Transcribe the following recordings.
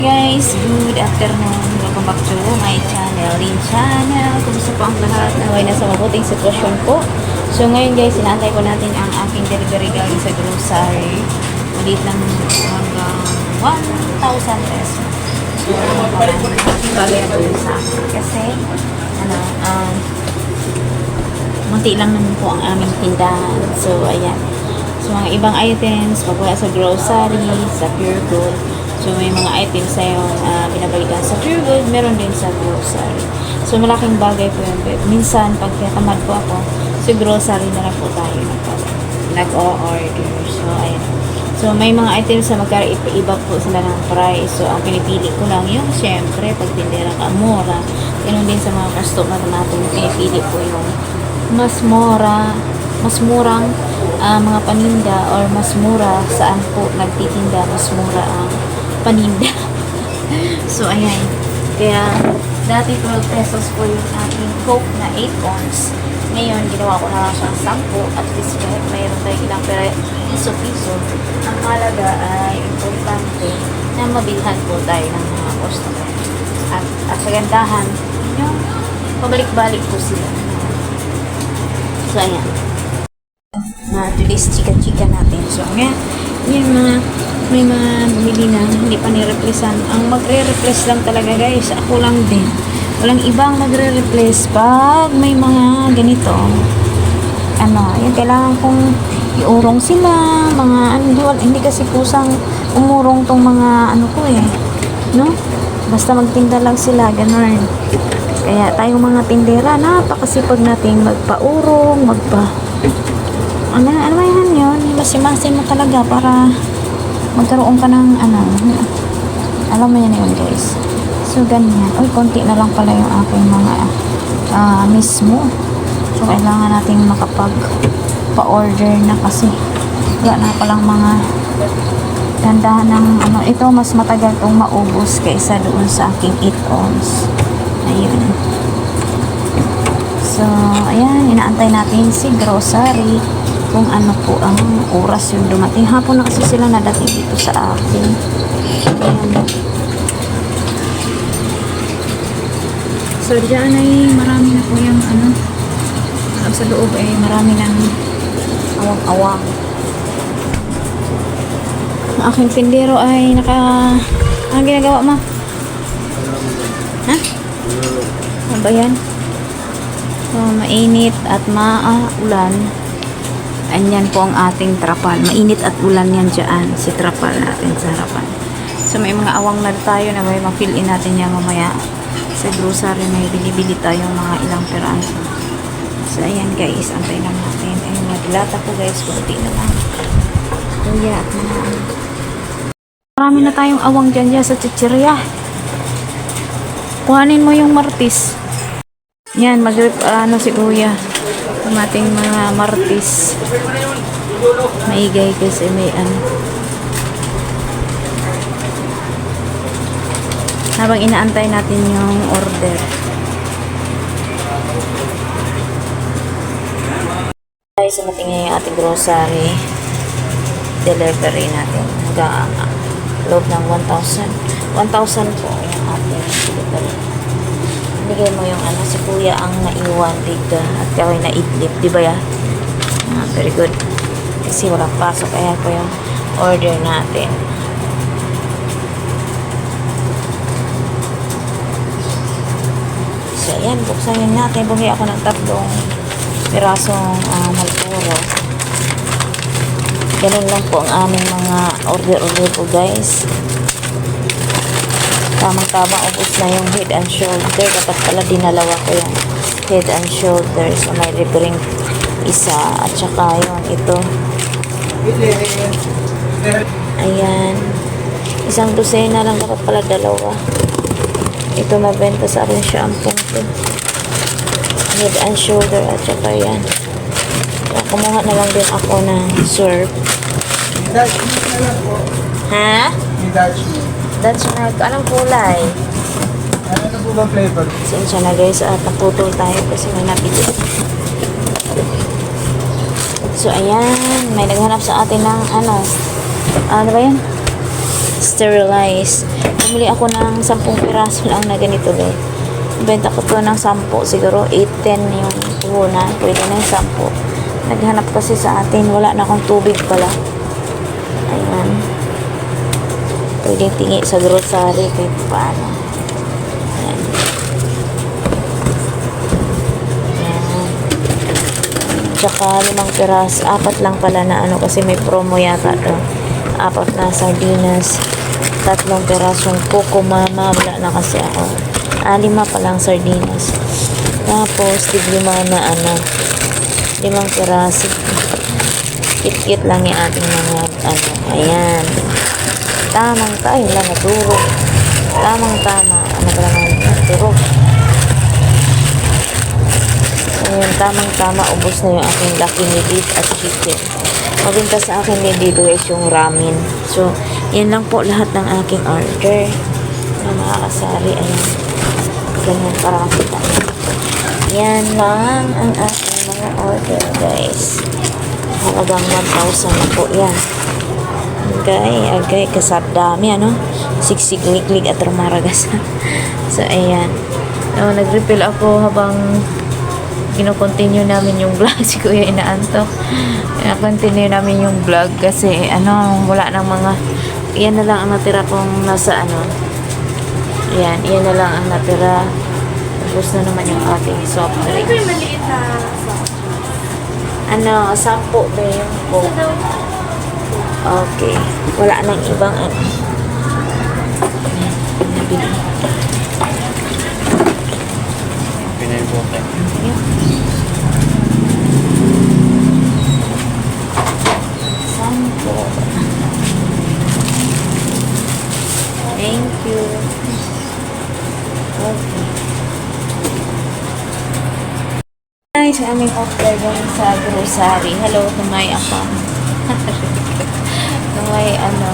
Guys, good afternoon. Welcome back to my channel, Lin Channel. Kumusta po ang lahat? Naway nasa mabuting sitwasyon po. So ngayon guys, inaantay po natin ang aking delivery galing sa grocery. Ulit lang hanggang 1,000 pesos. So, bagay po sa akin. Kasi, munti lang naman po ang aming tindahan. So, ayan. So, mga ibang items, pagkuha sa grocery, sa Pure Gold. So, may mga items tayong binabalikan sa Pure Gold, meron din sa grocery. So, malaking bagay po yun. Minsan, pag tamad po ako, sa grocery na lang po tayo nag-o-order. So, ayan. So, may mga items na magkaiba po sila ng price. So, ang pinipili ko lang yung, syempre, pag tindera ka, mura. Ganun din sa mga customer natin, pinipili po yung mas murang mga paninda or mas mura saan po nagtitinda, mas mura ang paninda. So, ayan. Kaya, dati 12 pesos po yung aking Coke na 8 ounce. Ngayon, ginawa ko na lang siyang 10. At least, mayroon tayo ilang piso-piso. Ang halaga ay importante na mabilhan po tayo ng mga customer. At sa gandahan, yung pabalik-balik po sila. So, ayan. Today's chika-chika natin. So, ngayon, may mga bumili na hindi pa ni-replacean. Ang magre-replace lang talaga guys, ako lang din. Walang ibang magre-replace pag may mga ganito. Yung kailangan kong iurong sila, hindi kasi kusang umurong tong mga ko no? Basta magtinda lang sila, ganun. Kaya tayong mga tindera, napakasipag nating magpaurong, ano ba yun? Masimasin mo talaga para magkaroon ka ng alam mo yan yun guys. So ganyan. Uy, konti na lang pala yung aking mga mismo. So kailangan nating makapag-pa-order na kasi wala na palang mga tandahan ng ito mas matagal tong maubos kaysa doon sa aking 8 ounce. Ayun. So, ayan, inaantay natin si grocery kung ano po ang oras yung dumating. Hapon na kasi sila nadating dito sa akin. Ayan. So, dyan ay marami na po yung sa loob ay marami ng awang-awang. Ang aking tindero ay ang ginagawa mo? Ha? Ano ba yan? So, mainit at maulan. Anyan po ang ating trapal. Mainit at ulan yan dyan. Si trapal natin sa harapan. So, may mga awang na tayo na may ma-fill in natin yan mamaya. Sa grocery may bilibili tayong mga ilang peraso. So, ayan guys. Antay lang natin. Ayun, madilata po guys. Kunti na lang. Kuya at mga marami na tayong awang dyan sa chichirya. Kuhanin mo yung martis. Yan, si kuya. Ang ating mga martis. Maigay kasi may habang inaantay natin yung order. Guys, sumating na yung ating grocery delivery natin. Hanggang loob ng 1,000. 1,000 po yung ating delivery. Bigay mo yung si kuya ang naiwan dito at kaway na idlip, di ba ya? Very good. Kasi walang pasok, kaya po yung order natin. So, ayan, buksan yun natin. Bumili ako ng 3 pirasong malpuro. Ganun lang po ang aming mga order po guys. Tamang-tamang ubos na yung head and shoulder. Dapat pala dinalawa ko yung head and shoulder. So, may libreng isa. At saka yung ito. Ayan. 1 dosena lang. Dapat pala 2. Ito mabenta sa akin shampoo to. Head and shoulder. At saka yan. So, kumuha na lang din ako ng syrup. Ha? That's milk. Anong kulay? Ano po ba flavor? Sensya na guys, at naputol tayo kasi may nabili. So, ayan. May naghanap sa atin ng ano ba yan? sterilize. Bumili ako ng 10 piraso lang na ganito, guys. Benta ko to ng 10. Siguro 8-10 yung puhunan. Pwede na yung 10. Naghanap kasi sa atin. Wala na akong tubig pala. Ayan. Pwede tingi sa grocery kahit paano. Ayan. Ayan. Tsaka 5 piras. 4 lang pala na ano kasi may promo yata to. 4 na sardinas. 3 pirasong Coco Mama. Wala na kasi ako. 5 pa lang sardinas. Tapos, 5 na ano. 5 piraso. Kit-kit lang yung ating mga ano. Ayan. Tamang tayo lang naturog. Tamang-tama. Ano ba naman naturog? Ayan, tamang-tama. Ubos na yung aking laki ni beef at chicken. Mabinta sa akin ni Dido is yung ramen. So, yan lang po lahat ng aking order na makakasari. Ayan. Ganyan para makita niyo. Yan lang ang aking mga order, guys. Halagang 1,000 na po yan. Agay, kasadami, ano? Siksik-lik-lik at rumaragas. So, ayan. So, nag-refill ako habang kino-continue namin yung vlog. Si Kuya inaantok. Kino-continue namin yung vlog kasi, ano, wala nang mga, yan na lang ang natira kong nasa, ano, yan na lang ang natira. Tapos na naman yung ating soft drink. Ito yung maliit na Ano, 10 ba yung Coke? Okay. Wala nang ibang ano. Nabili. Pinay-bote. Yun. 10. Thank you. Okay. Guys, aming order doon sa grocery. Hello to my account. To my ano.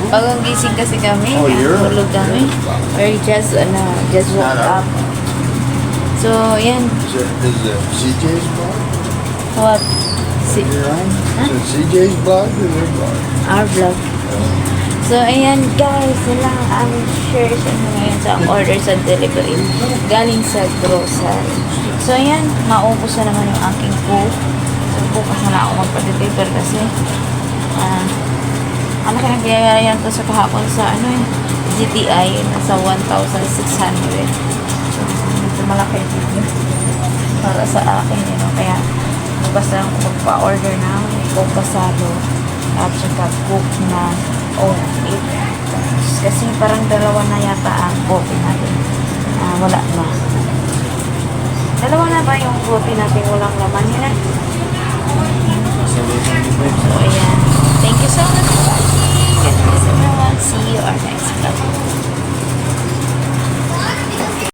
Bagong gising kasi kami. Oh, you're- Tulog kami. Or just woke Not up. up. So, yan. Is it CJ's blog? What? Si You're on? Huh? Is it CJ's blog or their blog? our vlog. So, ayan guys, yun lang ang share sa inyo ngayon sa order sa delivery galing sa grocery. So, ayan, maubos na naman yung aking food. So, bukas na lang ako magpa-deliver kasi ano kaya nagyayari yan to sa kahapon sa ano GTI, nasa 1,600. So, ito malaki dito para sa akin, you know, kaya bukas na lang ako magpa-order ng Coke Pasado at saka Coke na oat. Kasi parang dalawa na yata ang coffee natin. Wala na. Dalawa na ba yung coffee natin walang laman? Yun na.